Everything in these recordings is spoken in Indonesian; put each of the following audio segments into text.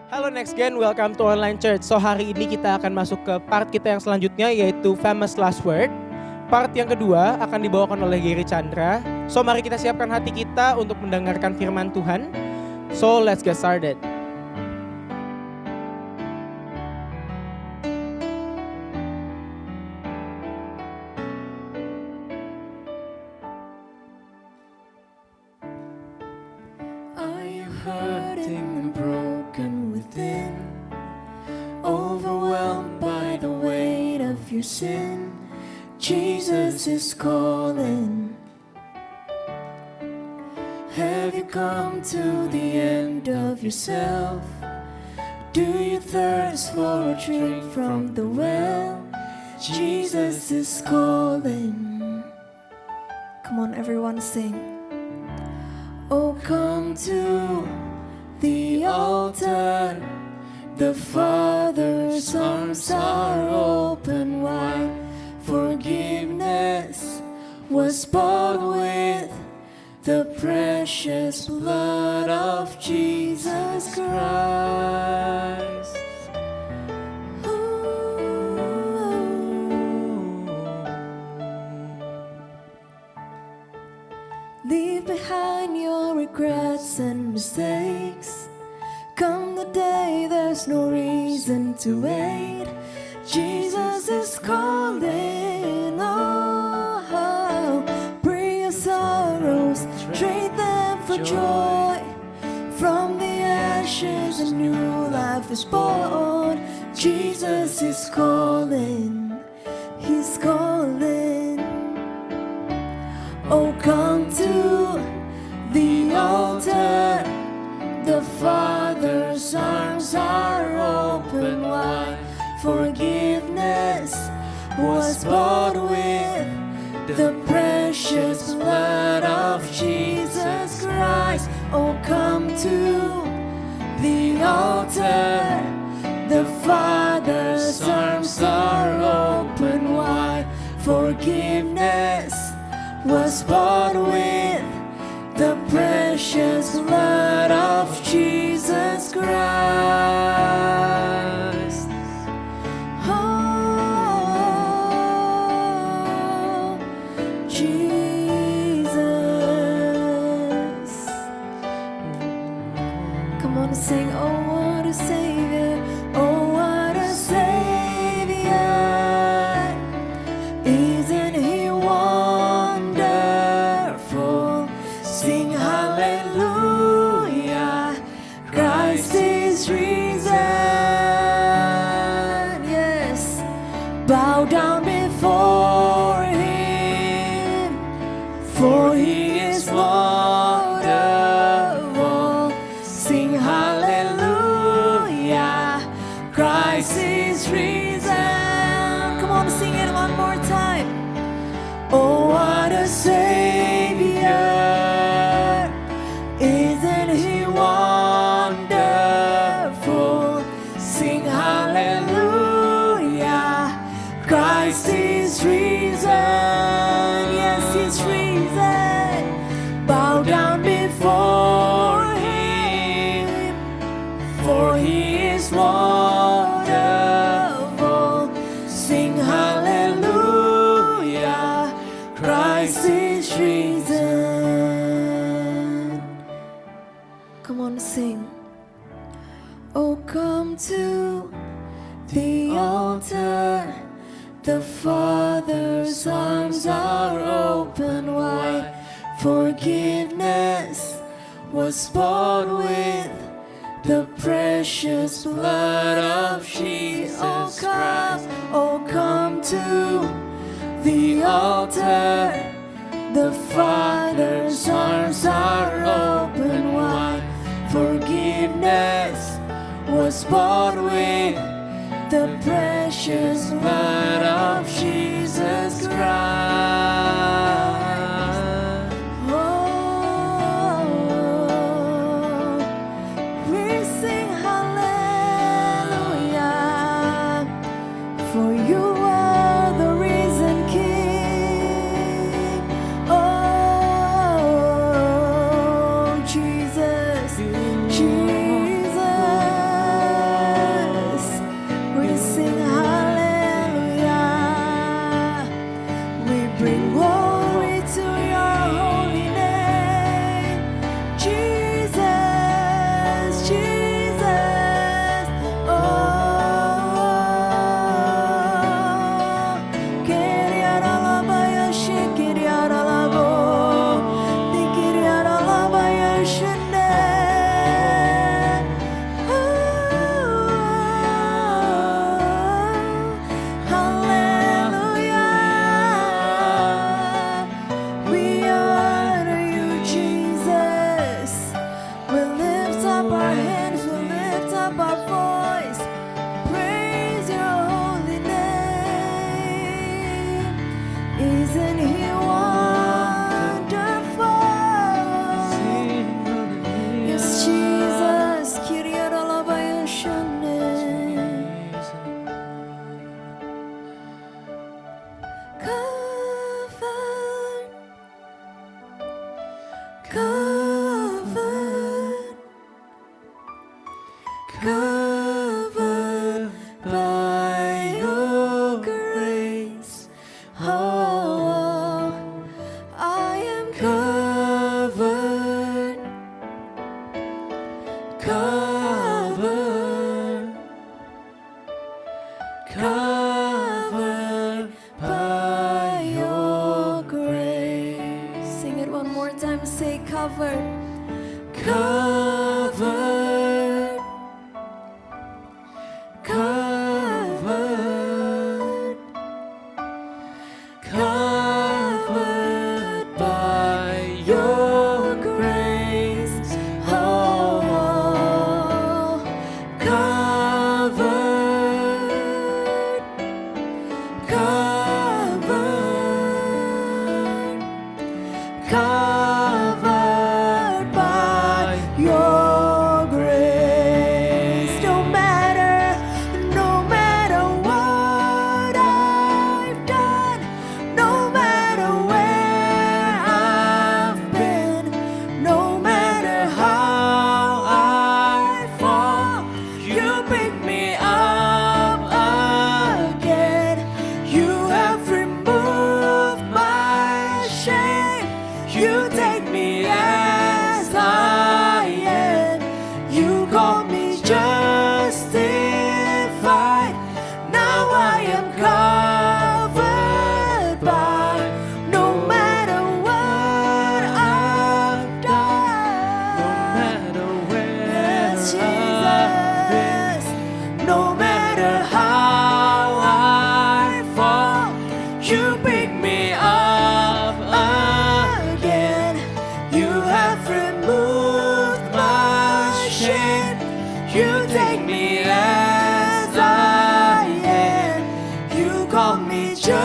Halo Next Gen, welcome to Online Church. So hari ini kita akan masuk ke part kita yang selanjutnya, yaitu Famous Last Word. Part yang kedua akan dibawakan oleh Gary Chandra. So mari kita siapkan hati kita untuk mendengarkan firman Tuhan. So let's get started. Are you hurting and broken within? Overwhelmed by the weight of your sin? Jesus is calling. Have you come to the end of yourself? Do you thirst for a drink from the well? Jesus is calling. Come on, everyone, sing. Oh, come to the altar. The Father's arms are open wide. Forgiveness was bought with the precious blood of Jesus Christ. Leave behind your regrets and mistakes. Come the day, there's no reason to wait. Jesus is calling. Oh, bring your sorrows, trade them for joy. From the ashes, a new life is born. Jesus is calling. He's calling. Oh, come to the altar. The Father's arms are open wide. Forgiveness was bought with the precious blood of Jesus Christ. Oh, come to the altar. The Father's arms are open wide. Forgiveness was bought with the precious blood of Jesus Christ. Oh, Jesus. Come on, sing, oh, what a Savior. Oh, what a Savior. Isn't He wonderful? Sing hallelujah. Christ is risen. Yes. Bow down before Him, for He is wonderful. Sing hallelujah. Christ is risen. Come on, sing it one more time. Oh, what a Savior. Isn't He wonderful? Sing hallelujah. Christ is risen. Yes, He's risen. Bow down before Him, for He is wonderful. Sing hallelujah. Christ is risen. Come on, sing. Oh, come to the altar. The Father's arms are open wide. Forgiveness was bought with the precious blood of Jesus Christ. Oh, come to the altar. The Father's arms are open wide. Forgiveness was bought with the precious blood of Jesus Christ. Oh, we sing hallelujah, for You are the risen King. Oh, Jesus, Jesus. our voice, praise your holy name. Isn't he wonderful? Yes, Jesus. Kyrie Alabayashane. Covered, covered, covered by your grace. Oh, I am covered, covered, covered by your grace. Sing it one more time. Say covered, covered, covered, covered by your grace. Oh, covered, covered, covered by your grace. No matter what I've done, no matter where I've been, no matter how I fall, you pick me up again. You have removed my shame. You take me as I am. You call me justified. Now I am covered by, no matter what I've done. No matter where Yes, I've been, Jesus. No matter how I fall, you pick me up again. You have removed my shame. You take me as I am. You call me justified.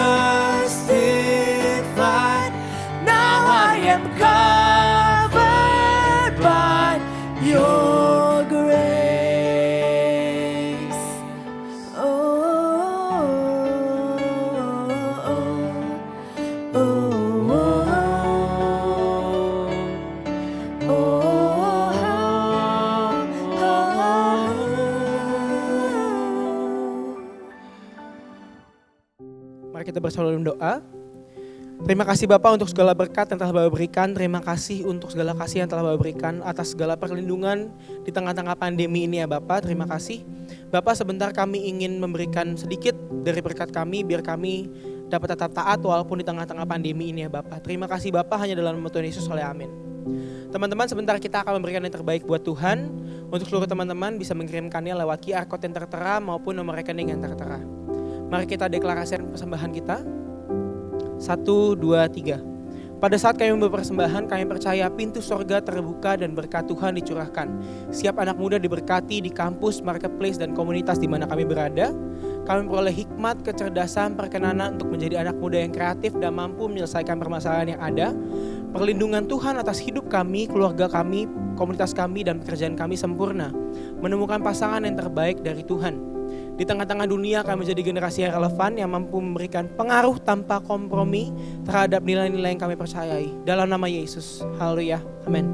Now I am covered by your grace. Oh, oh, oh, Mari kita bersama dalam doa. Terima kasih Bapak untuk segala berkat yang telah Bapak berikan. Terima kasih untuk segala kasih yang telah Bapak berikan atas segala perlindungan di tengah-tengah pandemi ini ya Bapak. Terima kasih. Bapak, sebentar kami ingin memberikan sedikit dari berkat kami biar kami dapat tetap taat walaupun di tengah-tengah pandemi ini ya Bapak. Terima kasih Bapak, hanya dalam nama Tuhan Yesus, oleh amin. Teman-teman, sebentar kita akan memberikan yang terbaik buat Tuhan. Untuk seluruh teman-teman bisa mengirimkannya lewat QR Code yang tertera maupun nomor rekening yang tertera. Mari kita deklarasikan persembahan kita. 1, 2, 3. Pada saat kami membawa persembahan, kami percaya pintu sorga terbuka dan berkat Tuhan dicurahkan. Setiap anak muda diberkati di kampus, marketplace, dan komunitas di mana kami berada. Kami memperoleh hikmat, kecerdasan, perkenanan untuk menjadi anak muda yang kreatif dan mampu menyelesaikan permasalahan yang ada. Perlindungan Tuhan atas hidup kami, keluarga kami, komunitas kami, dan pekerjaan kami sempurna. Menemukan pasangan yang terbaik dari Tuhan. Di tengah-tengah dunia kami menjadi generasi yang relevan yang mampu memberikan pengaruh tanpa kompromi terhadap nilai-nilai yang kami percayai. Dalam nama Yesus. Haleluya. Amin.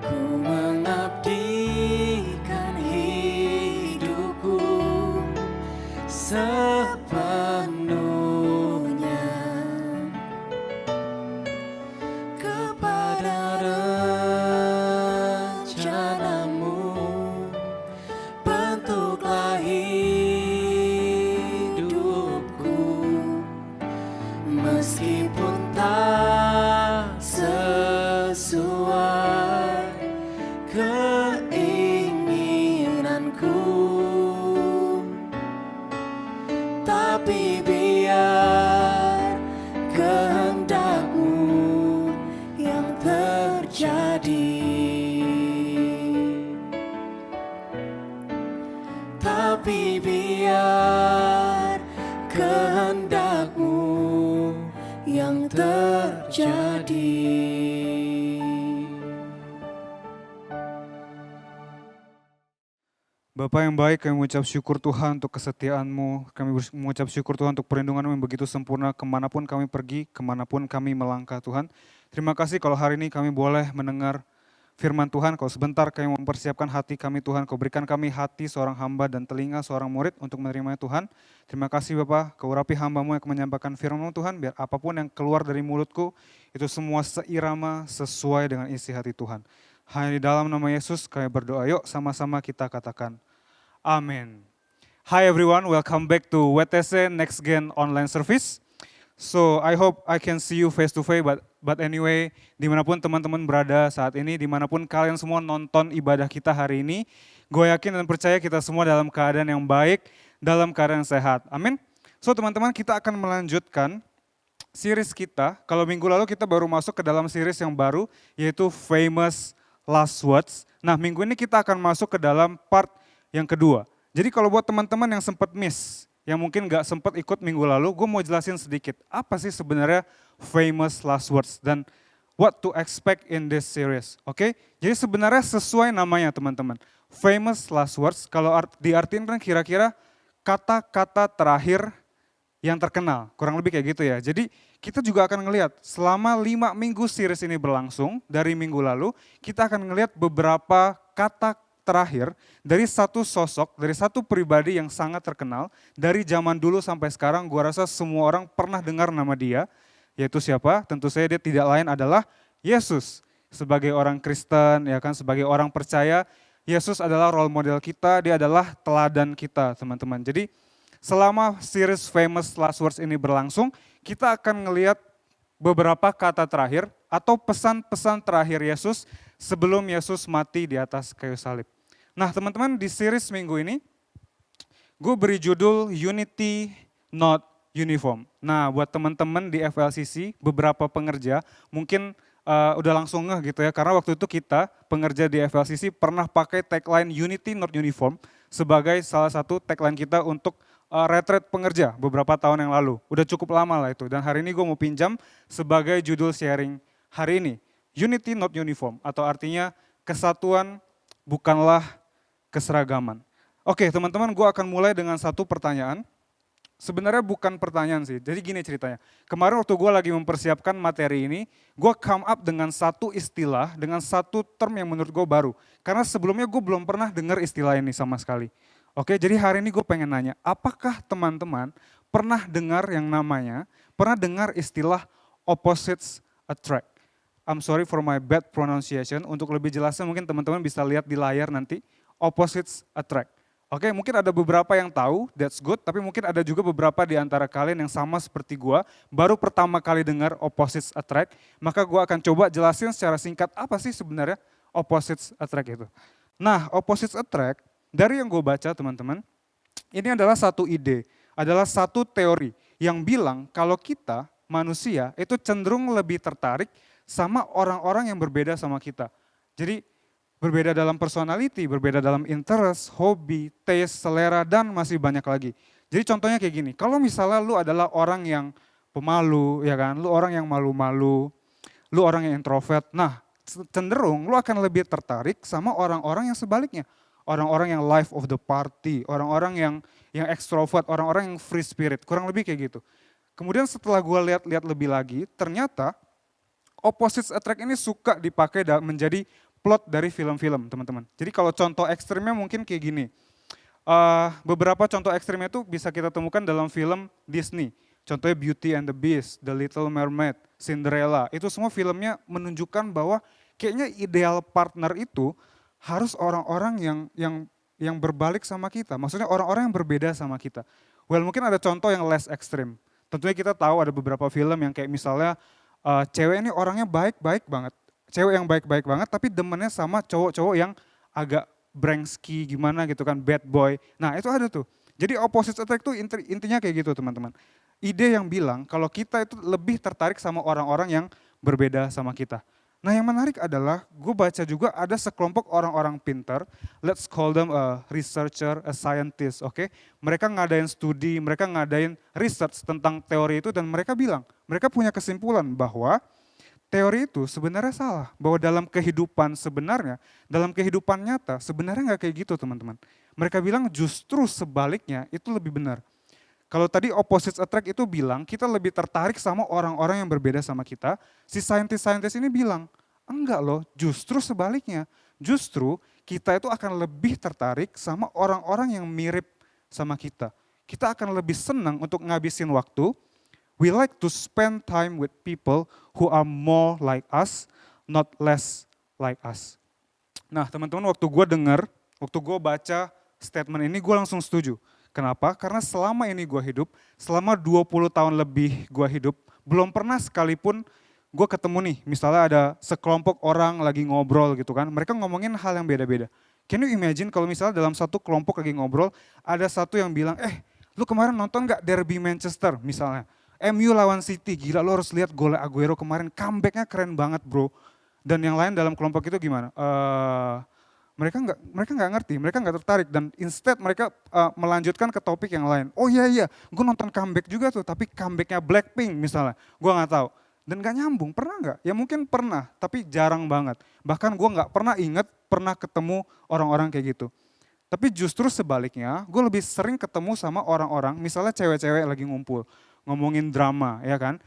Ku mengabdikan hidupku sepenuhnya kepada rencanamu. Bentuklah hidupku meskipun tak sesuai keinginanku, tapi biar kehendakmu yang terjadi. Tapi biar kehendak-Mu yang terjadi. Bapa yang baik, kami mengucap syukur Tuhan untuk kesetiaan-Mu. Kami mengucap syukur Tuhan untuk perlindungan-Mu yang begitu sempurna kemanapun kami pergi, kemanapun kami melangkah Tuhan. Terima kasih kalau hari ini kami boleh mendengar firman Tuhan. Kalau sebentar kami mempersiapkan hati kami Tuhan, Kau berikan kami hati seorang hamba dan telinga seorang murid untuk menerimanya Tuhan. Terima kasih Bapa, Kau urapi hamba-Mu yang menyampaikan firman-Mu Tuhan, biar apapun yang keluar dari mulutku, itu semua seirama sesuai dengan isi hati Tuhan. Hanya di dalam nama Yesus kami berdoa, yuk sama-sama kita katakan. Amin. Hi everyone, welcome back to WTC Next Gen online service. So I hope I can see you face to face, but anyway, dimanapun teman-teman berada saat ini, dimanapun kalian semua nonton ibadah kita hari ini, gue yakin dan percaya kita semua dalam keadaan yang baik, dalam keadaan sehat. Amin. So teman-teman, kita akan melanjutkan series kita. Kalau minggu lalu kita baru masuk ke dalam series yang baru, yaitu Famous Last Words. Nah minggu ini kita akan masuk ke dalam part yang kedua. Jadi kalau buat teman-teman yang sempat miss, yang mungkin gak sempat ikut minggu lalu, gue mau jelasin sedikit. Apa sih sebenarnya famous last words dan what to expect in this series. Oke? Jadi sebenarnya sesuai namanya teman-teman. Famous last words, kalau diartikan kira-kira kata-kata terakhir yang terkenal. Kurang lebih kayak gitu ya. Jadi kita juga akan ngelihat selama 5 minggu series ini berlangsung, dari minggu lalu, kita akan ngelihat beberapa kata terakhir dari satu sosok, dari satu pribadi yang sangat terkenal, dari zaman dulu sampai sekarang, gua rasa semua orang pernah dengar nama dia, yaitu siapa? Tentu saja dia tidak lain adalah Yesus. Sebagai orang Kristen, ya kan, sebagai orang percaya, Yesus adalah role model kita, dia adalah teladan kita, teman-teman. Jadi selama series Famous Last Words ini berlangsung, kita akan ngelihat beberapa kata terakhir atau pesan-pesan terakhir Yesus sebelum Yesus mati di atas kayu salib. Nah teman-teman, di series minggu ini, gue beri judul Unity Not Uniform. Nah buat teman-teman di FLCC, beberapa pengerja mungkin udah langsung ngeh gitu ya, karena waktu itu kita pengerja di FLCC pernah pakai tagline Unity Not Uniform sebagai salah satu tagline kita untuk retreat pengerja beberapa tahun yang lalu. Udah cukup lama lah itu, dan hari ini gue mau pinjam sebagai judul sharing hari ini. Unity Not Uniform, atau artinya kesatuan bukanlah keseragaman. Oke teman-teman, gue akan mulai dengan satu pertanyaan. Sebenarnya bukan pertanyaan sih, jadi gini ceritanya. Kemarin waktu gue lagi mempersiapkan materi ini, gue come up dengan satu istilah, dengan satu term yang menurut gue baru. Karena sebelumnya gue belum pernah dengar istilah ini sama sekali. Oke, jadi hari ini gue pengen nanya, apakah teman-teman pernah dengar yang namanya, pernah dengar istilah opposites attract? I'm sorry for my bad pronunciation, untuk lebih jelasnya mungkin teman-teman bisa lihat di layar nanti, opposites attract. Oke, mungkin ada beberapa yang tahu, that's good, tapi mungkin ada juga beberapa di antara kalian yang sama seperti gua, baru pertama kali dengar opposites attract, maka gua akan coba jelasin secara singkat apa sih sebenarnya opposites attract itu. Nah, opposites attract, dari yang gue baca teman-teman, ini adalah satu ide, adalah satu teori yang bilang kalau kita manusia itu cenderung lebih tertarik sama orang-orang yang berbeda sama kita. Jadi berbeda dalam personality, berbeda dalam interest, hobi, taste, selera, dan masih banyak lagi. Jadi contohnya kayak gini, kalau misalnya lu adalah orang yang pemalu, ya kan, lu orang yang malu-malu, lu orang yang introvert, nah cenderung lu akan lebih tertarik sama orang-orang yang sebaliknya. Orang-orang yang life of the party, orang-orang yang extrovert, orang-orang yang free spirit, kurang lebih kayak gitu. Kemudian setelah gue lihat-lihat lebih lagi, ternyata opposites attract ini suka dipakai menjadi plot dari film-film teman-teman. Jadi kalau contoh ekstrimnya mungkin kayak gini. Beberapa contoh ekstrimnya itu bisa kita temukan dalam film Disney. Contohnya Beauty and the Beast, The Little Mermaid, Cinderella. Itu semua filmnya menunjukkan bahwa kayaknya ideal partner itu harus orang-orang yang berbalik sama kita. Maksudnya orang-orang yang berbeda sama kita. Well mungkin ada contoh yang less ekstrim. Tentunya kita tahu ada beberapa film yang kayak misalnya cewek ini orangnya baik-baik banget. Cewek yang baik-baik banget tapi demennya sama cowok-cowok yang agak brengsky gimana gitu kan, bad boy. Nah itu ada tuh. Jadi opposite attract tuh intinya kayak gitu teman-teman. Ide yang bilang kalau kita itu lebih tertarik sama orang-orang yang berbeda sama kita. Nah yang menarik adalah gue baca juga ada sekelompok orang-orang pintar, let's call them a researcher, a scientist, oke? Mereka ngadain studi, mereka ngadain research tentang teori itu dan mereka bilang, mereka punya kesimpulan bahwa teori itu sebenarnya salah. Bahwa dalam kehidupan sebenarnya, dalam kehidupan nyata sebenarnya nggak kayak gitu teman-teman. Mereka bilang justru sebaliknya itu lebih benar. Kalau tadi opposite attract itu bilang kita lebih tertarik sama orang-orang yang berbeda sama kita, si saintis-saintis ini bilang, enggak loh, justru sebaliknya. Justru kita itu akan lebih tertarik sama orang-orang yang mirip sama kita. Kita akan lebih senang untuk ngabisin waktu. We like to spend time with people who are more like us, not less like us. Nah teman-teman waktu gue baca statement ini gue langsung setuju. Kenapa? Karena selama ini gue hidup, selama 20 tahun lebih gue hidup, belum pernah sekalipun gue ketemu nih, misalnya ada sekelompok orang lagi ngobrol gitu kan, mereka ngomongin hal yang beda-beda. Can you imagine kalau misalnya dalam satu kelompok lagi ngobrol, ada satu yang bilang, lu kemarin nonton gak Derby Manchester misalnya, MU lawan City, gila lu harus lihat gol Aguero kemarin, comebacknya keren banget bro. Dan yang lain dalam kelompok itu gimana? Mereka nggak ngerti, mereka nggak tertarik dan instead mereka melanjutkan ke topik yang lain. Oh iya, gue nonton comeback juga tuh, tapi comebacknya Blackpink misalnya, gue nggak tahu dan nggak nyambung. Pernah nggak? Ya mungkin pernah, tapi jarang banget. Bahkan gue nggak pernah inget pernah ketemu orang-orang kayak gitu. Tapi justru sebaliknya, gue lebih sering ketemu sama orang-orang, misalnya cewek-cewek lagi ngumpul, ngomongin drama, ya kan?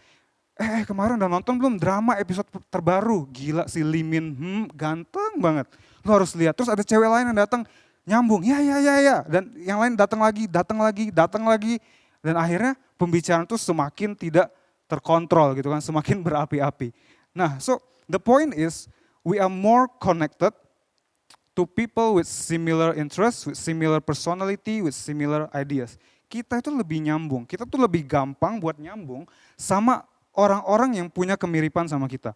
Kemarin udah nonton belum drama episode terbaru? Gila si Lee Min, ganteng banget. Lo harus lihat. Terus ada cewek lain yang datang nyambung, ya. Dan yang lain datang lagi. Dan akhirnya pembicaraan itu semakin tidak terkontrol gitu kan, semakin berapi-api. Nah, so the point is we are more connected to people with similar interests, with similar personality, with similar ideas. Kita itu lebih nyambung, kita tuh lebih gampang buat nyambung sama orang-orang yang punya kemiripan sama kita.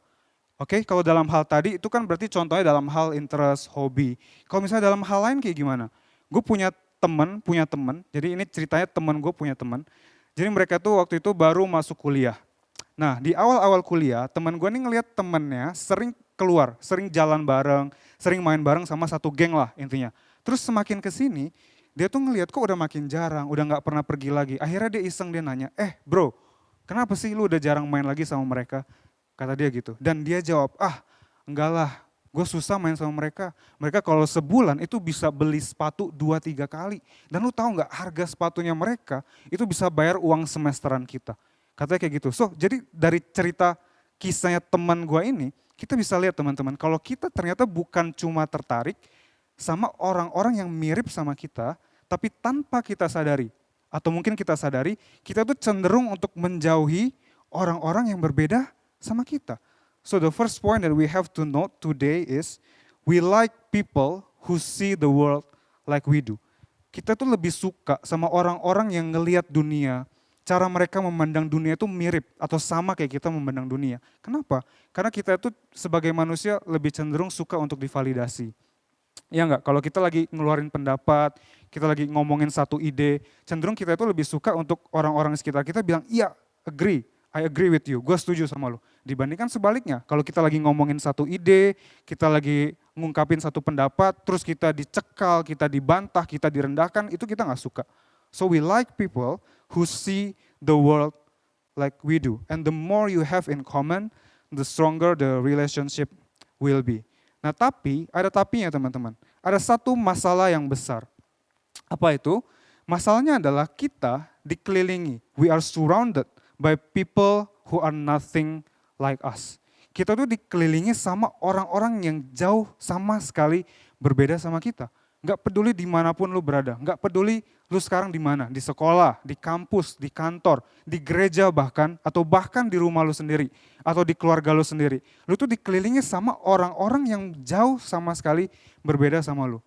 Oke, kalau dalam hal tadi itu kan berarti contohnya dalam hal interest, hobi. Kalau misalnya dalam hal lain kayak gimana? Gue punya teman, jadi ini ceritanya teman gue punya teman. Jadi mereka tuh waktu itu baru masuk kuliah. Nah di awal-awal kuliah teman gue nih ngeliat temennya sering keluar, sering jalan bareng, sering main bareng sama satu geng lah intinya. Terus semakin kesini dia tuh ngeliat kok udah makin jarang, udah gak pernah pergi lagi. Akhirnya dia iseng, dia nanya, bro, kenapa sih lu udah jarang main lagi sama mereka? Kata dia gitu. Dan dia jawab, enggak lah, gue susah main sama mereka. Mereka kalau sebulan itu bisa beli sepatu 2-3 kali. Dan lu tahu nggak harga sepatunya mereka itu bisa bayar uang semesteran kita. Katanya kayak gitu. So jadi dari cerita kisahnya teman gue ini, kita bisa lihat teman-teman, kalau kita ternyata bukan cuma tertarik sama orang-orang yang mirip sama kita, tapi tanpa kita sadari, atau mungkin kita sadari, kita tuh cenderung untuk menjauhi orang-orang yang berbeda sama kita. So the first point that we have to note today is, we like people who see the world like we do. Kita tuh lebih suka sama orang-orang yang ngelihat dunia, cara mereka memandang dunia itu mirip atau sama kayak kita memandang dunia. Kenapa? Karena kita tuh sebagai manusia lebih cenderung suka untuk divalidasi. Ya enggak, kalau kita lagi ngeluarin pendapat, kita lagi ngomongin satu ide, cenderung kita itu lebih suka untuk orang-orang di sekitar kita bilang, iya, I agree with you, gue setuju sama lu. Dibandingkan sebaliknya, kalau kita lagi ngomongin satu ide, kita lagi ngungkapin satu pendapat, terus kita dicekal, kita dibantah, kita direndahkan, itu kita gak suka. So we like people who see the world like we do. And the more you have in common, the stronger the relationship will be. Nah tapi, ada tapinya teman-teman. Ada satu masalah yang besar. Apa itu? Masalahnya adalah kita dikelilingi. We are surrounded by people who are nothing like us. Kita tuh dikelilingi sama orang-orang yang jauh sama sekali berbeda sama kita. Gak peduli dimanapun lu berada, gak peduli lu sekarang di mana, di sekolah, di kampus, di kantor, di gereja bahkan, atau bahkan di rumah lu sendiri, atau di keluarga lu sendiri. Lu tuh dikelilingi sama orang-orang yang jauh sama sekali berbeda sama lu.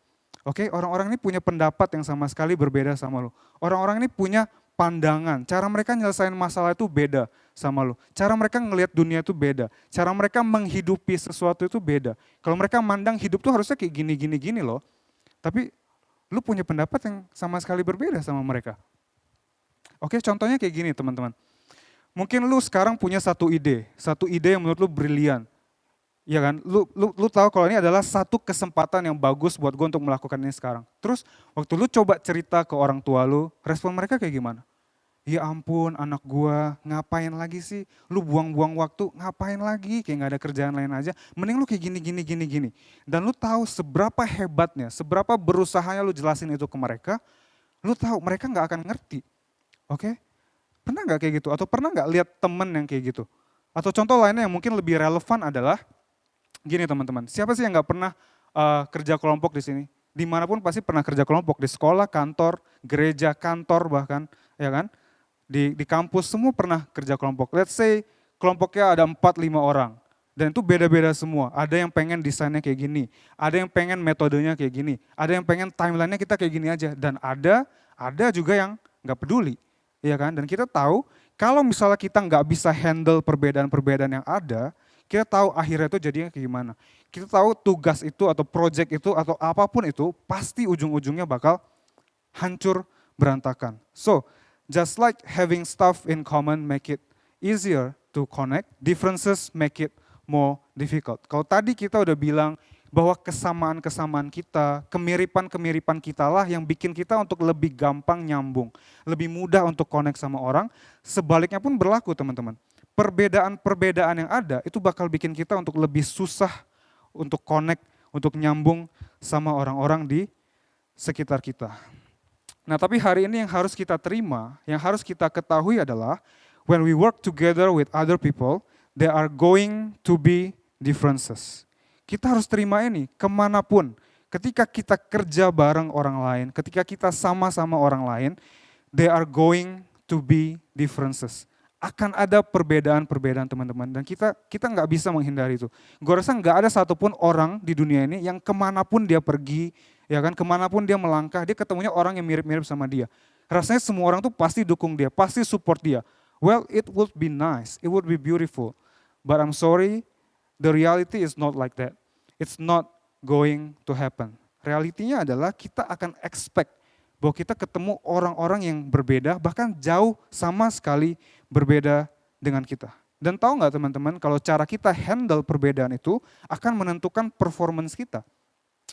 Oke, orang-orang ini punya pendapat yang sama sekali berbeda sama lu. Orang-orang ini punya pandangan, cara mereka nyelesain masalah itu beda sama lu. Cara mereka ngelihat dunia itu beda. Cara mereka menghidupi sesuatu itu beda. Kalau mereka mandang hidup tuh harusnya kayak gini loh. Tapi lu punya pendapat yang sama sekali berbeda sama mereka. Oke, contohnya kayak gini teman-teman. Mungkin lu sekarang punya satu ide yang menurut lu brilian. Iya kan? Lu tahu kalau ini adalah satu kesempatan yang bagus buat gue untuk melakukan ini sekarang. Terus waktu lu coba cerita ke orang tua lu, respon mereka kayak gimana? Ya ampun anak gua, ngapain lagi sih? Lu buang-buang waktu, ngapain lagi? Kayak gak ada kerjaan lain aja. Mending lu kayak gini. Dan lu tahu seberapa hebatnya, seberapa berusahanya lu jelasin itu ke mereka, lu tahu mereka gak akan ngerti. Oke? Pernah gak kayak gitu? Atau pernah gak lihat temen yang kayak gitu? Atau contoh lainnya yang mungkin lebih relevan adalah, gini teman-teman, siapa sih yang gak pernah kerja kelompok di sini? Dimanapun pasti pernah kerja kelompok, di sekolah, kantor, gereja, kantor bahkan, ya kan? Di kampus semua pernah kerja kelompok. Let's say kelompoknya ada 4-5 orang. Dan itu beda-beda semua. Ada yang pengen desainnya kayak gini, ada yang pengen metodenya kayak gini, ada yang pengen timelinenya kita kayak gini aja. Dan ada juga yang nggak peduli. Iya kan? Dan kita tahu kalau misalnya kita nggak bisa handle perbedaan-perbedaan yang ada, kita tahu akhirnya itu jadinya kayak gimana. Kita tahu tugas itu atau project itu atau apapun itu pasti ujung-ujungnya bakal hancur berantakan. So, just like having stuff in common make it easier to connect, differences make it more difficult. Kalau tadi kita udah bilang bahwa kesamaan-kesamaan kita, kemiripan-kemiripan kita lah yang bikin kita untuk lebih gampang nyambung, lebih mudah untuk connect sama orang, sebaliknya pun berlaku teman-teman. Perbedaan-perbedaan yang ada itu bakal bikin kita untuk lebih susah untuk connect, untuk nyambung sama orang-orang di sekitar kita. Nah, tapi hari ini yang harus kita terima, yang harus kita ketahui adalah when we work together with other people, there are going to be differences. Kita harus terima ini kemanapun. Ketika kita kerja bareng orang lain, ketika kita sama-sama orang lain, there are going to be differences. Akan ada perbedaan-perbedaan teman-teman, dan kita nggak bisa menghindari itu. Gue rasa nggak ada satupun orang di dunia ini yang kemanapun dia pergi, ya kan, kemanapun dia melangkah, dia ketemunya orang yang mirip-mirip sama dia. Rasanya semua orang tuh pasti dukung dia, pasti support dia. Well, it would be nice, it would be beautiful. But I'm sorry, the reality is not like that. It's not going to happen. Realitinya adalah kita akan expect bahwa kita ketemu orang-orang yang berbeda, bahkan jauh sama sekali berbeda dengan kita. Dan tahu nggak teman-teman, kalau cara kita handle perbedaan itu akan menentukan performance kita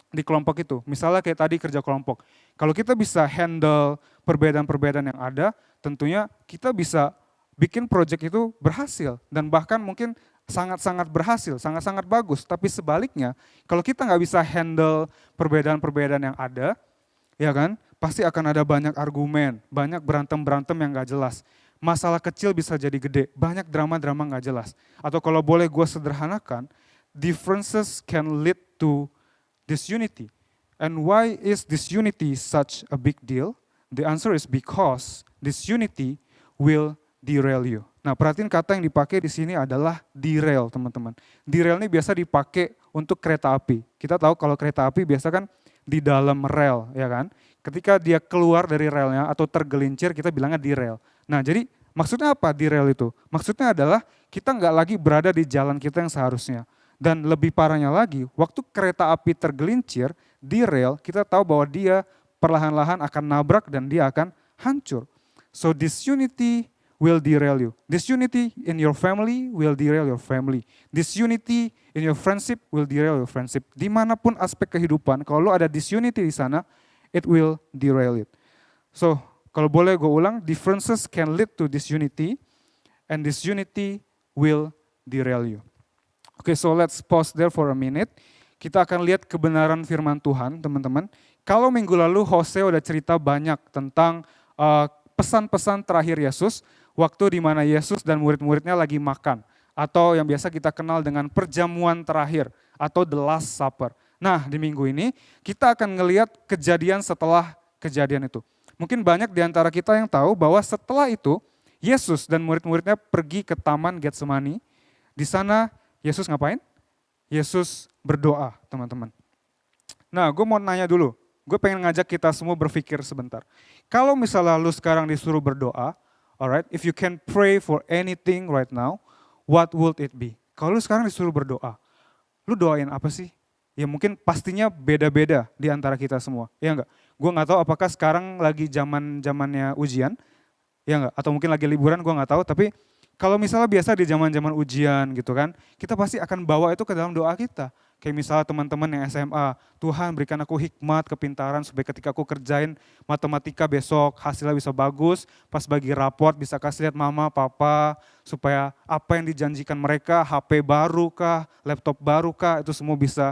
di kelompok itu. Misalnya kayak tadi kerja kelompok. Kalau kita bisa handle perbedaan-perbedaan yang ada, tentunya kita bisa bikin project itu berhasil. Dan bahkan mungkin sangat-sangat berhasil, sangat-sangat bagus. Tapi sebaliknya, kalau kita nggak bisa handle perbedaan-perbedaan yang ada, ya kan, pasti akan ada banyak argumen, banyak berantem-berantem yang nggak jelas. Masalah kecil bisa jadi gede, banyak drama-drama nggak jelas. Atau kalau boleh gue sederhanakan, differences can lead to disunity. And why is disunity such a big deal? The answer is because disunity will derail you. Nah, perhatiin kata yang dipakai di sini adalah derail, teman-teman. Derail ini biasa dipakai untuk kereta api. Kita tahu kalau kereta api biasa kan di dalam rel, ya kan? Ketika dia keluar dari relnya atau tergelincir, kita bilangnya derail. Nah, jadi maksudnya apa derail itu? Maksudnya adalah kita nggak lagi berada di jalan kita yang seharusnya. Dan lebih parahnya lagi, waktu kereta api tergelincir, derail, kita tahu bahwa dia perlahan-lahan akan nabrak dan dia akan hancur. So disunity will derail you. Disunity in your family will derail your family. Disunity in your friendship will derail your friendship. Dimanapun aspek kehidupan, kalau ada disunity di sana, it will derail it. So, kalau boleh gue ulang, differences can lead to disunity, and disunity will derail you. Okay, so let's pause there for a minute. Kita akan lihat kebenaran firman Tuhan, teman-teman. Kalau minggu lalu Hose udah cerita banyak tentang pesan-pesan terakhir Yesus, waktu di mana Yesus dan murid-muridnya lagi makan, atau yang biasa kita kenal dengan perjamuan terakhir, atau the last supper. Nah, di minggu ini kita akan ngelihat kejadian setelah kejadian itu. Mungkin banyak di antara kita yang tahu bahwa setelah itu, Yesus dan murid-muridnya pergi ke Taman Getsemani. Di sana Yesus ngapain? Yesus berdoa, teman-teman. Nah, gue mau nanya dulu. Gue pengen ngajak kita semua berpikir sebentar. Kalau misalnya lu sekarang disuruh berdoa, alright, if you can pray for anything right now, what would it be? Kalau lu sekarang disuruh berdoa, lu doain apa sih? Ya mungkin pastinya beda-beda di antara kita semua, ya enggak? Gue nggak tahu apakah sekarang lagi zamannya ujian, ya enggak? Atau mungkin lagi liburan, gue nggak tahu. Tapi Kalau misalnya biasa di zaman-zaman ujian gitu kan, kita pasti akan bawa itu ke dalam doa kita. Kayak misalnya teman-teman yang SMA, Tuhan berikan aku hikmat, kepintaran supaya ketika aku kerjain matematika besok hasilnya bisa bagus, pas bagi raport bisa kasih lihat mama, papa, supaya apa yang dijanjikan mereka, HP baru kah, laptop baru kah, itu semua bisa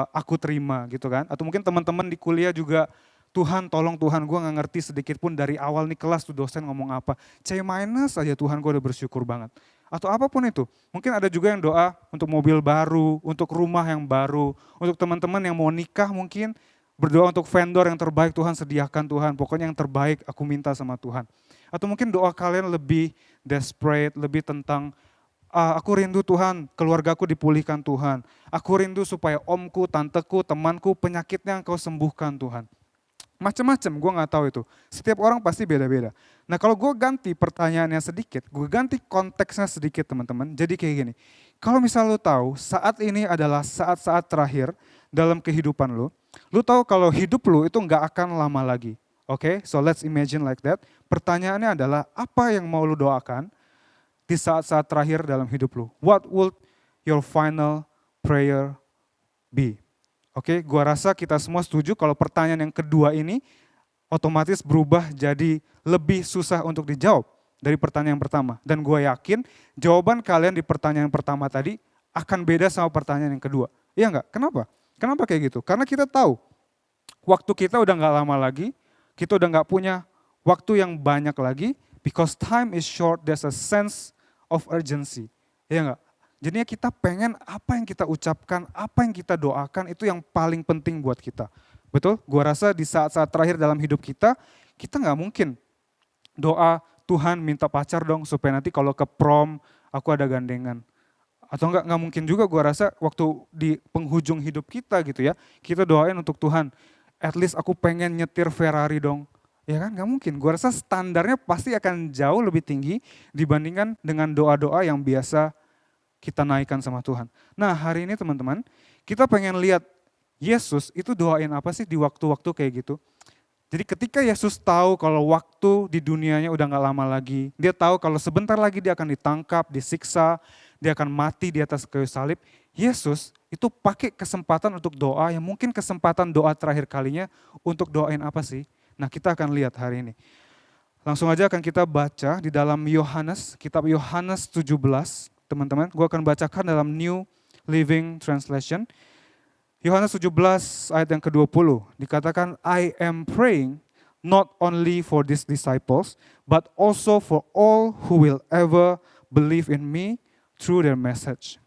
aku terima gitu kan. Atau mungkin teman-teman di kuliah juga, Tuhan tolong Tuhan, gue gak ngerti sedikit pun dari awal nih kelas tuh dosen ngomong apa. C minus aja Tuhan, gue udah bersyukur banget. Atau apapun itu. Mungkin ada juga yang doa untuk mobil baru, untuk rumah yang baru, untuk teman-teman yang mau nikah mungkin, berdoa untuk vendor yang terbaik Tuhan sediakan Tuhan. Pokoknya yang terbaik aku minta sama Tuhan. Atau mungkin doa kalian lebih desperate, lebih tentang aku rindu Tuhan, keluargaku dipulihkan Tuhan. Aku rindu supaya omku, tanteku, temanku, penyakitnya Engkau sembuhkan Tuhan. Macam-macam, gue gak tahu itu. Setiap orang pasti beda-beda. Nah kalau gue ganti pertanyaannya sedikit, gue ganti konteksnya sedikit teman-teman. Jadi kayak gini, kalau misal lu tahu saat ini adalah saat-saat terakhir dalam kehidupan lu tahu kalau hidup lu itu gak akan lama lagi. Oke, so let's imagine like that. Pertanyaannya adalah apa yang mau lu doakan di saat-saat terakhir dalam hidup lu? What would your final prayer be? Oke, gua rasa kita semua setuju kalau pertanyaan yang kedua ini otomatis berubah jadi lebih susah untuk dijawab dari pertanyaan yang pertama. Dan gue yakin jawaban kalian di pertanyaan pertama tadi akan beda sama pertanyaan yang kedua. Iya enggak? Kenapa? Kenapa kayak gitu? Karena kita tahu waktu kita udah gak lama lagi, kita udah gak punya waktu yang banyak lagi, because time is short, there's a sense of urgency. Iya enggak? Jadinya kita pengen apa yang kita ucapkan, apa yang kita doakan itu yang paling penting buat kita. Betul? Gua rasa di saat-saat terakhir dalam hidup kita nggak mungkin doa Tuhan minta pacar dong supaya nanti kalau ke prom aku ada gandengan. Atau nggak mungkin juga gua rasa waktu di penghujung hidup kita gitu ya, kita doain untuk Tuhan, at least aku pengen nyetir Ferrari dong. Ya kan nggak mungkin. Gua rasa standarnya pasti akan jauh lebih tinggi dibandingkan dengan doa-doa yang biasa kita naikkan sama Tuhan. Nah hari ini teman-teman, kita pengen lihat Yesus itu doain apa sih di waktu-waktu kayak gitu. Jadi ketika Yesus tahu kalau waktu di dunianya udah gak lama lagi, dia tahu kalau sebentar lagi dia akan ditangkap, disiksa, dia akan mati di atas kayu salib. Yesus itu pakai kesempatan untuk doa yang mungkin kesempatan doa terakhir kalinya untuk doain apa sih. Nah kita akan lihat hari ini. Langsung aja akan kita baca di dalam Yohanes, kitab Yohanes 17. Teman-teman, gue akan bacakan dalam New Living Translation. Yohanes 17 ayat yang ke-20, dikatakan, I am praying not only for these disciples, but also for all who will ever believe in me through their message.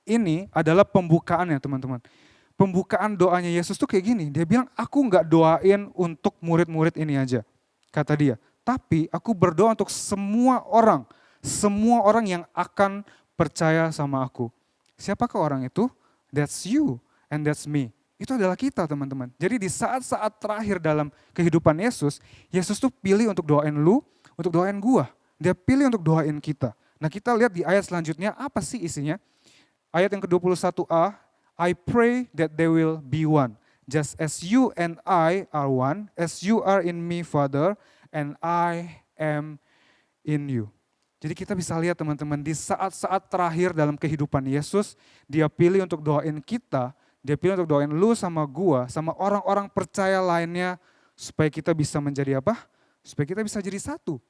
Ini adalah pembukaannya teman-teman. Pembukaan doanya Yesus tuh kayak gini, dia bilang, aku gak doain untuk murid-murid ini aja, kata dia. Tapi aku berdoa untuk semua orang yang akan percaya sama aku. Siapakah orang itu? That's you and that's me. Itu adalah kita teman-teman. Jadi di saat-saat terakhir dalam kehidupan Yesus, Yesus tuh pilih untuk doain lu, untuk doain gua. Dia pilih untuk doain kita. Nah kita lihat di ayat selanjutnya, apa sih isinya? Ayat yang ke-21a, I pray that they will be one. Just as you and I are one, as you are in me, Father, and I am in you. Jadi kita bisa lihat teman-teman, di saat-saat terakhir dalam kehidupan Yesus, dia pilih untuk doain kita, dia pilih untuk doain lu sama gua, sama orang-orang percaya lainnya, supaya kita bisa menjadi apa? Supaya kita bisa jadi satu.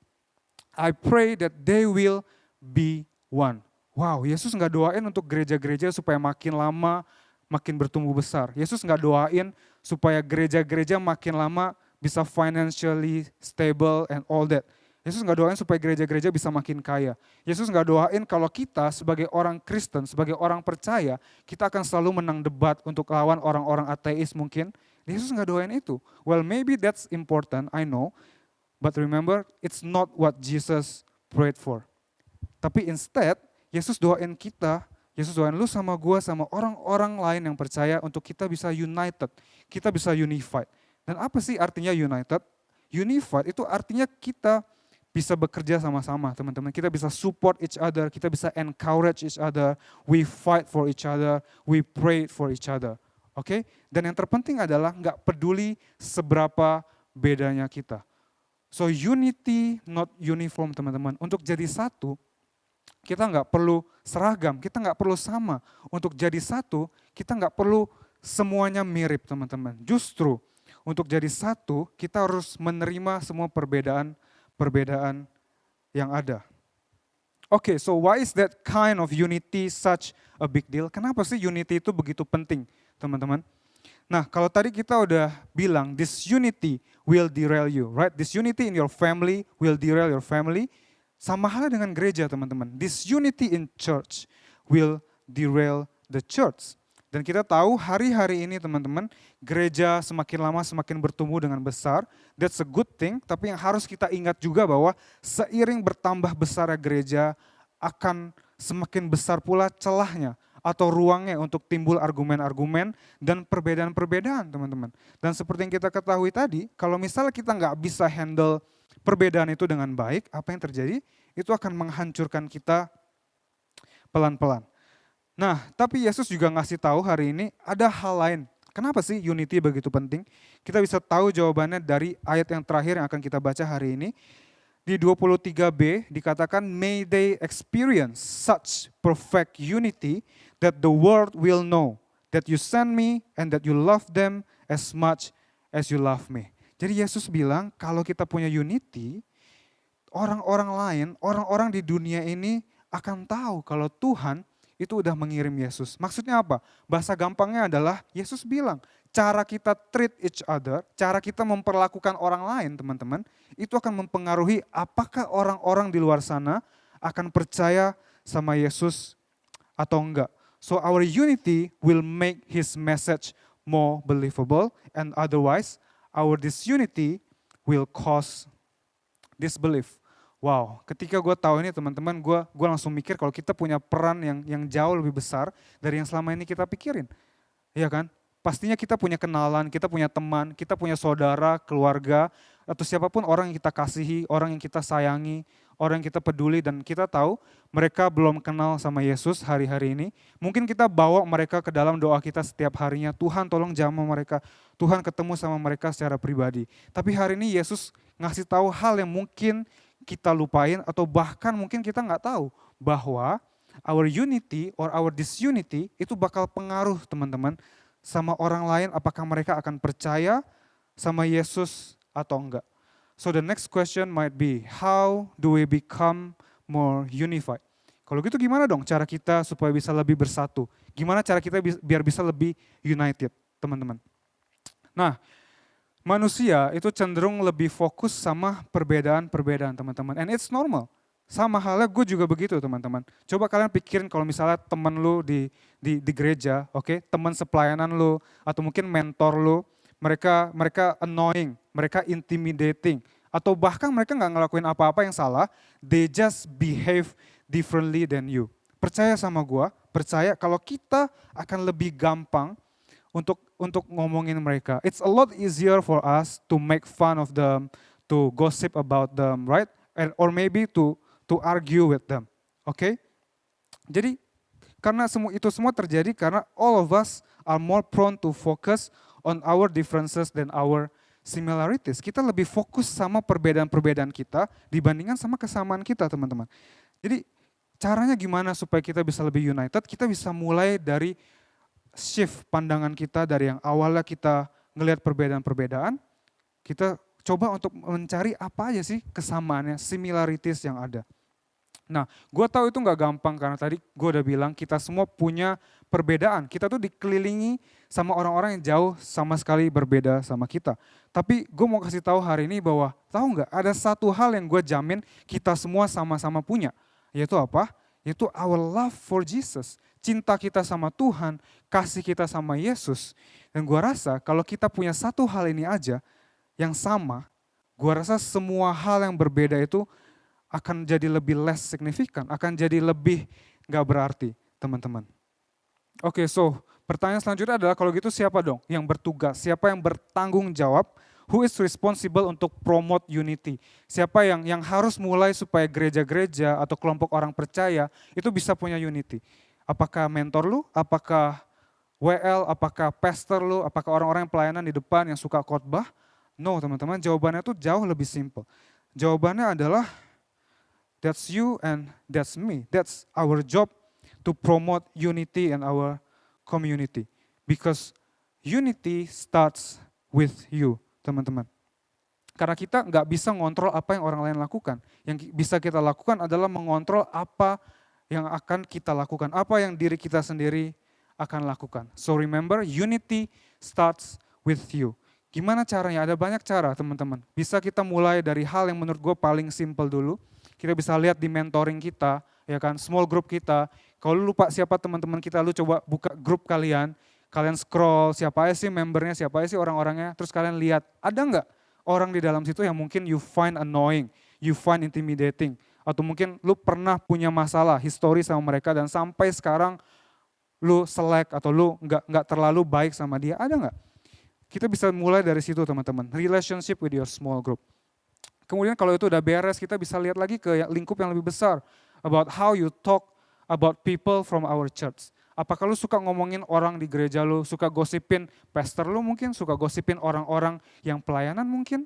I pray that they will be one. Wow, Yesus gak doain untuk gereja-gereja supaya makin lama, makin bertumbuh besar. Yesus gak doain supaya gereja-gereja makin lama bisa financially stable and all that. Yesus gak doain supaya gereja-gereja bisa makin kaya. Yesus gak doain kalau kita sebagai orang Kristen, sebagai orang percaya, kita akan selalu menang debat untuk lawan orang-orang ateis mungkin. Yesus gak doain itu. Well, maybe that's important, I know. But remember, it's not what Jesus prayed for. Tapi instead, Yesus doain kita, Yesus doain lu sama gua, sama orang-orang lain yang percaya untuk kita bisa united, kita bisa unified. Dan apa sih artinya united? Unified itu artinya kita bisa bekerja sama-sama teman-teman, kita bisa support each other, kita bisa encourage each other, we fight for each other, we pray for each other. Oke? Dan yang terpenting adalah nggak peduli seberapa bedanya kita. So unity not uniform teman-teman, untuk jadi satu Kita nggak perlu seragam, kita nggak perlu sama. Untuk jadi satu, kita nggak perlu semuanya mirip teman-teman. Justru untuk jadi satu, kita harus menerima semua perbedaan yang ada. Oke, so why is that kind of unity such a big deal? Kenapa sih unity itu begitu penting, teman-teman? Nah, kalau tadi kita udah bilang, this unity will derail you, right? This unity in your family will derail your family. Sama halnya dengan gereja, teman-teman. This unity in church will derail the church. Dan kita tahu hari-hari ini, teman-teman, gereja semakin lama semakin bertumbuh dengan besar. That's a good thing, tapi yang harus kita ingat juga bahwa seiring bertambah besarnya gereja, akan semakin besar pula celahnya atau ruangnya untuk timbul argumen-argumen dan perbedaan-perbedaan, teman-teman. Dan seperti yang kita ketahui tadi, kalau misalnya kita nggak bisa handle perbedaan itu dengan baik, apa yang terjadi? Itu akan menghancurkan kita pelan-pelan. Nah, tapi Yesus juga ngasih tahu hari ini ada hal lain. Kenapa sih unity begitu penting? Kita bisa tahu jawabannya dari ayat yang terakhir yang akan kita baca hari ini. Di 23b dikatakan, may they experience such perfect unity that the world will know that you sent me and that you love them as much as you love me. Jadi Yesus bilang kalau kita punya unity, orang-orang lain, orang-orang di dunia ini akan tahu kalau Tuhan itu udah mengirim Yesus. Maksudnya apa? Bahasa gampangnya adalah Yesus bilang, cara kita treat each other, cara kita memperlakukan orang lain, teman-teman, itu akan mempengaruhi apakah orang-orang di luar sana akan percaya sama Yesus atau enggak. So our unity will make his message more believable, and otherwise our disunity will cause disbelief. Wow, ketika gue tahu ini teman-teman, gue langsung mikir kalau kita punya peran yang jauh lebih besar dari yang selama ini kita pikirin. Iya kan? Pastinya kita punya kenalan, kita punya teman, kita punya saudara, keluarga, atau siapapun orang yang kita kasihi, orang yang kita sayangi, orang yang kita peduli, dan kita tahu mereka belum kenal sama Yesus hari-hari ini. Mungkin kita bawa mereka ke dalam doa kita setiap harinya, Tuhan tolong jamah mereka, Tuhan ketemu sama mereka secara pribadi. Tapi hari ini Yesus ngasih tahu hal yang mungkin kita lupain, atau bahkan mungkin kita nggak tahu, bahwa our unity or our disunity itu bakal pengaruh teman-teman, sama orang lain, apakah mereka akan percaya sama Yesus atau enggak. So the next question might be, how do we become more unified? Kalau gitu gimana dong cara kita supaya bisa lebih bersatu? Gimana cara kita biar bisa lebih united, teman-teman? Nah, manusia itu cenderung lebih fokus sama perbedaan-perbedaan, teman-teman. And it's normal. Sama halnya gue juga begitu, teman-teman. Coba kalian pikirin kalau misalnya teman lu di gereja, oke, teman sepelayanan lu atau mungkin mentor lu, mereka annoying, mereka intimidating, atau bahkan mereka nggak ngelakuin apa-apa yang salah, they just behave differently than you. Percaya sama gue, percaya kalau kita akan lebih gampang untuk ngomongin mereka. It's a lot easier for us to make fun of them, to gossip about them, right? Or maybe to argue with them, okay? Jadi karena itu semua terjadi karena all of us are more prone to focus on our differences than our similarities. Kita lebih fokus sama perbedaan-perbedaan kita dibandingkan sama kesamaan kita, teman-teman. Jadi caranya gimana supaya kita bisa lebih united? Kita bisa mulai dari shift pandangan kita dari yang awalnya kita ngelihat perbedaan-perbedaan, kita coba untuk mencari apa aja sih kesamaannya, similarities yang ada. Nah, gue tahu itu nggak gampang karena tadi gue udah bilang kita semua punya perbedaan. Kita tuh dikelilingi sama orang-orang yang jauh sama sekali berbeda sama kita. Tapi gue mau kasih tahu hari ini bahwa tahu nggak ada satu hal yang gue jamin kita semua sama-sama punya. Yaitu apa? Yaitu our love for Jesus. Cinta kita sama Tuhan, kasih kita sama Yesus. Dan gue rasa kalau kita punya satu hal ini aja yang sama, gue rasa semua hal yang berbeda itu akan jadi lebih less signifikan, akan jadi lebih gak berarti, teman-teman. Oke, so pertanyaan selanjutnya adalah kalau gitu siapa dong yang bertugas, siapa yang bertanggung jawab, who is responsible untuk promote unity? Siapa yang harus mulai supaya gereja-gereja atau kelompok orang percaya itu bisa punya unity? Apakah mentor lu, apakah WL, apakah pastor lu, apakah orang-orang yang pelayanan di depan yang suka khotbah? No, teman-teman, jawabannya tuh jauh lebih simple. Jawabannya adalah That's you and that's me. That's our job to promote unity in our community. Because unity starts with you, teman-teman. Karena kita nggak bisa ngontrol apa yang orang lain lakukan. Yang bisa kita lakukan adalah mengontrol apa yang akan kita lakukan. Apa yang diri kita sendiri akan lakukan. So remember, unity starts with you. Gimana caranya? Ada banyak cara, teman-teman. Bisa kita mulai dari hal yang menurut gue paling simple dulu. Kita bisa lihat di mentoring kita, ya kan, small group kita. Kalau lu lupa siapa teman-teman kita, lu coba buka grup kalian scroll siapa aja sih membernya, siapa aja sih orang-orangnya, terus kalian lihat, ada nggak orang di dalam situ yang mungkin you find annoying, you find intimidating, atau mungkin lu pernah punya masalah, histori sama mereka dan sampai sekarang lu selek atau lu nggak terlalu baik sama dia, ada nggak? Kita bisa mulai dari situ teman-teman, relationship with your small group. Kemudian kalau itu udah beres, kita bisa lihat lagi ke lingkup yang lebih besar, about how you talk about people from our church. Apakah lu suka ngomongin orang di gereja lu, suka gosipin pastor lu mungkin, suka gosipin orang-orang yang pelayanan mungkin?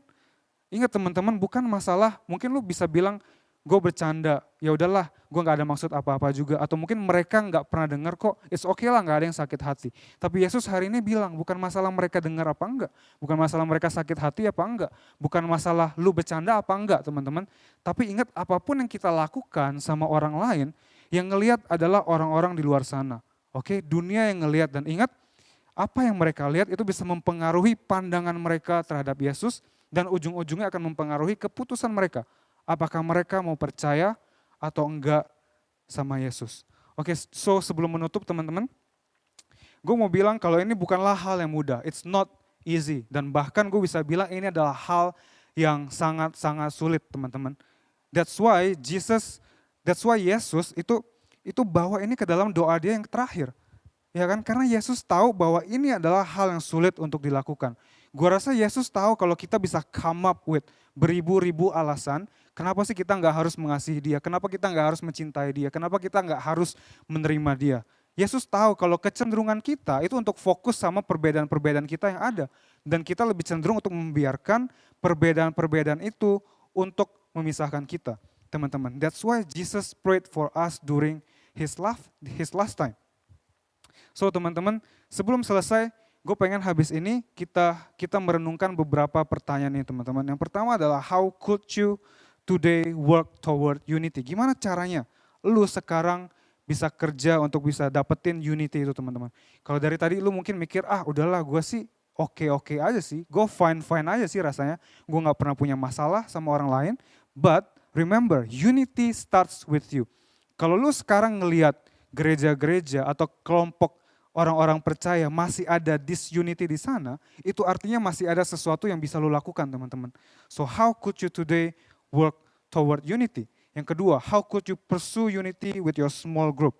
Ingat teman-teman, bukan masalah, mungkin lu bisa bilang, gue bercanda, ya udahlah, gue nggak ada maksud apa-apa juga. Atau mungkin mereka nggak pernah dengar kok, it's okay lah, nggak ada yang sakit hati. Tapi Yesus hari ini bilang, bukan masalah mereka dengar apa enggak, bukan masalah mereka sakit hati apa enggak, bukan masalah lu bercanda apa enggak teman-teman. Tapi ingat, apapun yang kita lakukan sama orang lain, yang ngelihat adalah orang-orang di luar sana. Oke, dunia yang ngelihat, dan ingat apa yang mereka lihat itu bisa mempengaruhi pandangan mereka terhadap Yesus dan ujung-ujungnya akan mempengaruhi keputusan mereka. Apakah mereka mau percaya atau enggak sama Yesus. Oke, so sebelum menutup teman-teman, gue mau bilang kalau ini bukanlah hal yang mudah. It's not easy. Dan bahkan gue bisa bilang ini adalah hal yang sangat-sangat sulit teman-teman. That's why Yesus itu bawa ini ke dalam doa dia yang terakhir. Ya kan? Karena Yesus tahu bahwa ini adalah hal yang sulit untuk dilakukan. Gua rasa Yesus tahu kalau kita bisa come up with beribu-ribu alasan, kenapa sih kita nggak harus mengasihi dia, kenapa kita nggak harus mencintai dia, kenapa kita nggak harus menerima dia. Yesus tahu kalau kecenderungan kita itu untuk fokus sama perbedaan-perbedaan kita yang ada. Dan kita lebih cenderung untuk membiarkan perbedaan-perbedaan itu untuk memisahkan kita. Teman-teman, that's why Jesus prayed for us during his last time. So teman-teman, sebelum selesai, gue pengen habis ini kita merenungkan beberapa pertanyaan nih teman-teman. Yang pertama adalah how could you today work toward unity? Gimana caranya lu sekarang bisa kerja untuk bisa dapetin unity itu teman-teman. Kalau dari tadi lu mungkin mikir, udahlah gue sih oke aja sih, gue fine aja sih rasanya. Gue gak pernah punya masalah sama orang lain, but remember, unity starts with you. Kalau lu sekarang ngelihat gereja-gereja atau kelompok orang-orang percaya masih ada disunity di sana, itu artinya masih ada sesuatu yang bisa lu lakukan teman-teman. So how could you today work toward unity? Yang kedua, how could you pursue unity with your small group?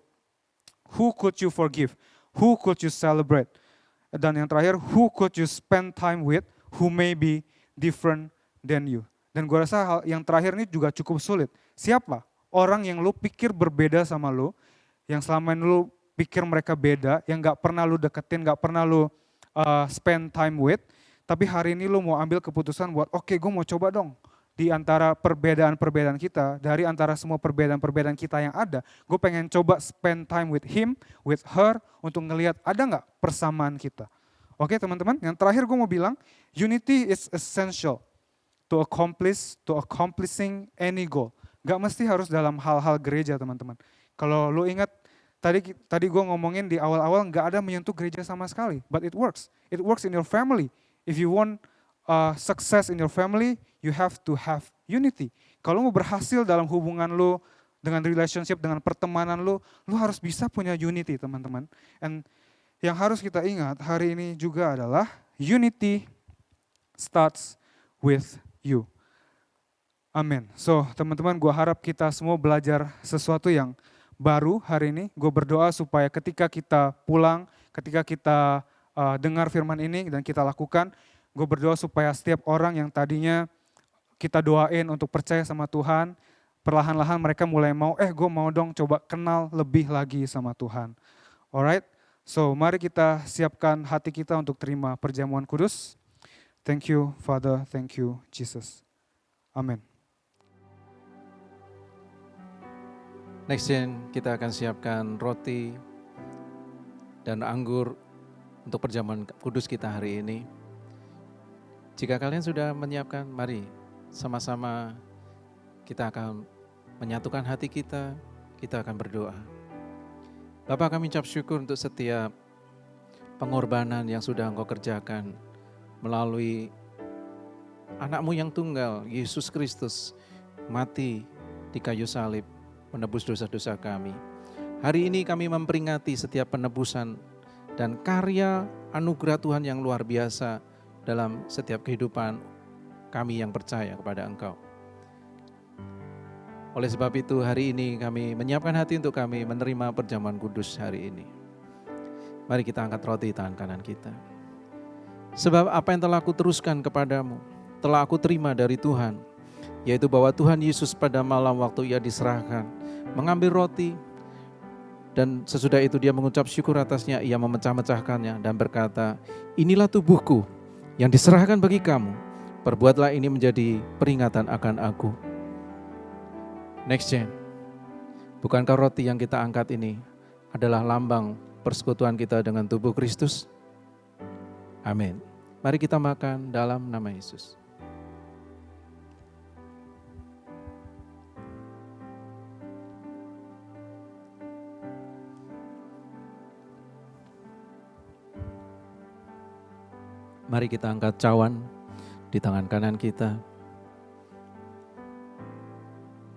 Who could you forgive? Who could you celebrate? Dan yang terakhir, who could you spend time with who may be different than you? Dan gue rasa hal yang terakhir ini juga cukup sulit. Siapa orang yang lu pikir berbeda sama lu, yang selama ini lu pikir mereka beda, yang gak pernah lu deketin, gak pernah lu spend time with, tapi hari ini lu mau ambil keputusan buat, oke, gue mau coba dong. Di antara perbedaan-perbedaan kita, dari antara semua perbedaan-perbedaan kita yang ada, gue pengen coba spend time with him, with her, untuk ngelihat ada gak persamaan kita. Oke teman-teman, yang terakhir gue mau bilang, unity is essential to accomplishing any goal. Gak mesti harus dalam hal-hal gereja teman-teman. Kalau lu ingat, tadi gue ngomongin di awal-awal gak ada menyentuh gereja sama sekali. But it works. It works in your family. If you want success in your family, you have to have unity. Kalau mau berhasil dalam hubungan lu, dengan relationship, dengan pertemanan lu harus bisa punya unity teman-teman. And yang harus kita ingat hari ini juga adalah unity starts with you. Amin. So teman-teman, gue harap kita semua belajar sesuatu yang baru hari ini. Gue berdoa supaya ketika kita pulang, ketika kita dengar firman ini dan kita lakukan, gue berdoa supaya setiap orang yang tadinya kita doain untuk percaya sama Tuhan, perlahan-lahan mereka mulai mau, gue mau dong coba kenal lebih lagi sama Tuhan. Alright, so mari kita siapkan hati kita untuk terima perjamuan kudus. Thank you Father, thank you Jesus. Amin. Next Gen, kita akan siapkan roti dan anggur untuk perjamuan kudus kita hari ini. Jika kalian sudah menyiapkan, mari sama-sama kita akan menyatukan hati kita akan berdoa. Bapa, kami ucap syukur untuk setiap pengorbanan yang sudah Engkau kerjakan melalui anak-Mu yang tunggal, Yesus Kristus, mati di kayu salib, menebus dosa-dosa kami. Hari ini kami memperingati setiap penebusan dan karya anugerah Tuhan yang luar biasa dalam setiap kehidupan kami yang percaya kepada Engkau. Oleh sebab itu hari ini kami menyiapkan hati untuk kami menerima perjamuan kudus hari ini. Mari kita angkat roti tangan kanan kita. Sebab apa yang telah aku teruskan kepadamu, telah aku terima dari Tuhan, yaitu bahwa Tuhan Yesus pada malam waktu Ia diserahkan, mengambil roti, dan sesudah itu Dia mengucap syukur atasnya, Ia memecah-mecahkannya dan berkata, inilah tubuhku yang diserahkan bagi kamu, perbuatlah ini menjadi peringatan akan aku. Next Gen, bukankah roti yang kita angkat ini adalah lambang persekutuan kita dengan tubuh Kristus? Amin. Mari kita makan dalam nama Yesus. Mari kita angkat cawan di tangan kanan kita.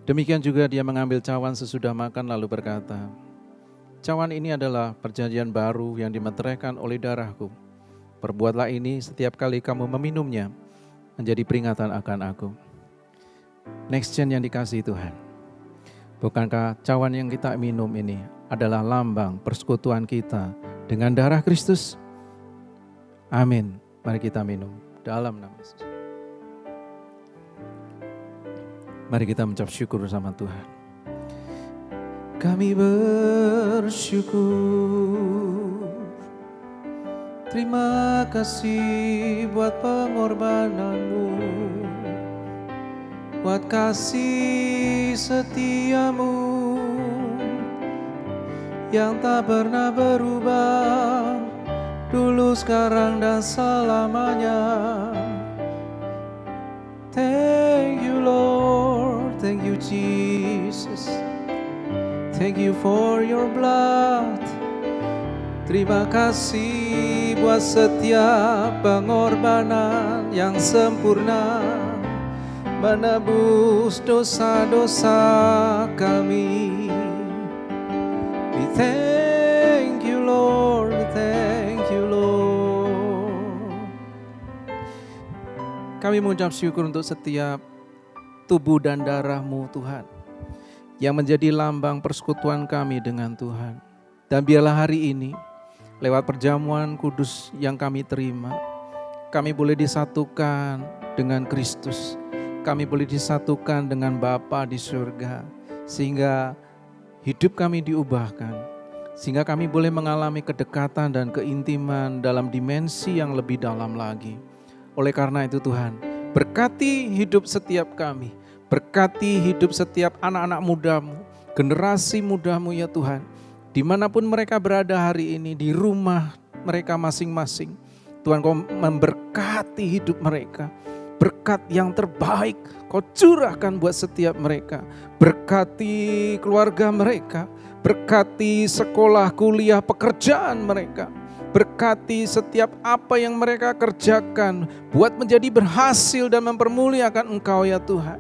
Demikian juga Dia mengambil cawan sesudah makan lalu berkata, cawan ini adalah perjanjian baru yang dimeteraikan oleh darahku. Perbuatlah ini setiap kali kamu meminumnya menjadi peringatan akan aku. Next Gen yang dikasihi Tuhan, bukankah cawan yang kita minum ini adalah lambang persekutuan kita dengan darah Kristus? Amin. Mari kita minum dalam nama Yesus. Mari kita mengucap syukur bersama Tuhan. Kami bersyukur, terima kasih buat pengorbanan-Mu, buat kasih setia-Mu yang tak pernah berubah, dulu, sekarang, dan selamanya. Thank you Lord, thank you Jesus, thank you for your blood. Terima kasih buat setiap pengorbanan yang sempurna, menebus dosa-dosa kami. We thank you Lord, we thank you Lord. Kami mengucap syukur untuk setiap tubuh dan darah-Mu Tuhan, yang menjadi lambang persekutuan kami dengan Tuhan. Dan biarlah hari ini, lewat perjamuan kudus yang kami terima, kami boleh disatukan dengan Kristus. Kami boleh disatukan dengan Bapa di surga, sehingga hidup kami diubahkan, sehingga kami boleh mengalami kedekatan dan keintiman dalam dimensi yang lebih dalam lagi. Oleh karena itu Tuhan, berkati hidup setiap kami, berkati hidup setiap anak-anak muda-Mu, generasi muda-Mu ya Tuhan, dimanapun mereka berada hari ini, di rumah mereka masing-masing. Tuhan, Kau memberkati hidup mereka, berkat yang terbaik Kau curahkan buat setiap mereka. Berkati keluarga mereka, berkati sekolah, kuliah, pekerjaan mereka. Berkati setiap apa yang mereka kerjakan, buat menjadi berhasil dan mempermuliakan Engkau ya Tuhan.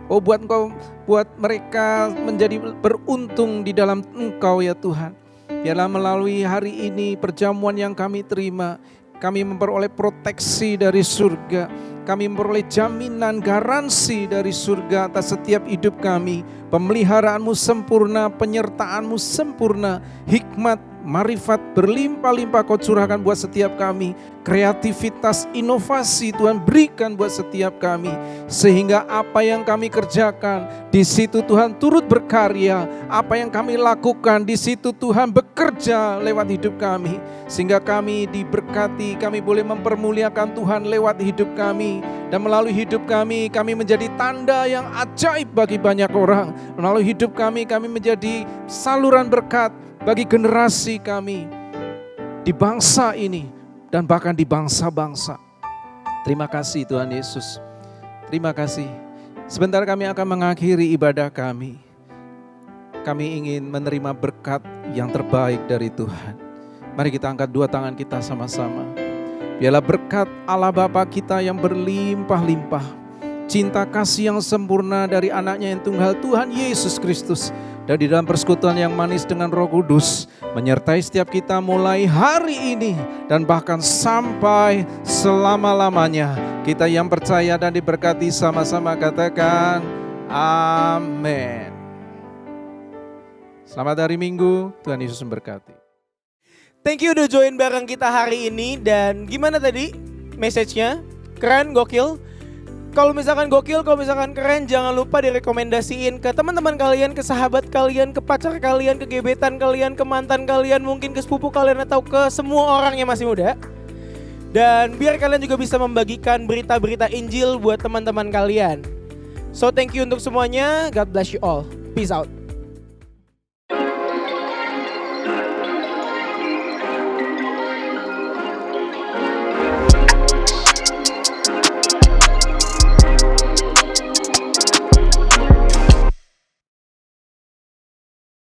Oh, buat mereka menjadi beruntung di dalam Engkau ya Tuhan. Biarlah melalui hari ini perjamuan yang kami terima, kami memperoleh proteksi dari surga. Kami memperoleh jaminan garansi dari surga atas setiap hidup kami. Pemeliharaan-Mu sempurna, penyertaan-Mu sempurna, hikmat, marifat berlimpah-limpah Kau curahkan buat setiap kami. Kreativitas, inovasi Tuhan berikan buat setiap kami. Sehingga apa yang kami kerjakan, di situ Tuhan turut berkarya. Apa yang kami lakukan, di situ Tuhan bekerja lewat hidup kami. Sehingga kami diberkati, kami boleh mempermuliakan Tuhan lewat hidup kami. Dan melalui hidup kami menjadi tanda yang ajaib bagi banyak orang. Melalui hidup kami menjadi saluran berkat bagi generasi kami di bangsa ini dan bahkan di bangsa-bangsa. Terima kasih Tuhan Yesus. Terima kasih. Sebentar kami akan mengakhiri ibadah kami. Kami ingin menerima berkat yang terbaik dari Tuhan. Mari kita angkat dua tangan kita sama-sama. Biarlah berkat Allah Bapa kita yang berlimpah-limpah, cinta kasih yang sempurna dari anaknya yang tunggal Tuhan Yesus Kristus, dan di dalam persekutuan yang manis dengan Roh Kudus, menyertai setiap kita mulai hari ini dan bahkan sampai selama-lamanya. Kita yang percaya dan diberkati sama-sama katakan amin. Selamat hari Minggu, Tuhan Yesus memberkati. Thank you udah join bareng kita hari ini. Dan gimana tadi message-nya? Keren, gokil? Kalau misalkan gokil, kalau misalkan keren, jangan lupa direkomendasiin ke teman-teman kalian, ke sahabat kalian, ke pacar kalian, ke gebetan kalian, ke mantan kalian, mungkin ke sepupu kalian, atau ke semua orang yang masih muda. Dan biar kalian juga bisa membagikan berita-berita Injil buat teman-teman kalian. So thank you untuk semuanya. God bless you all. Peace out.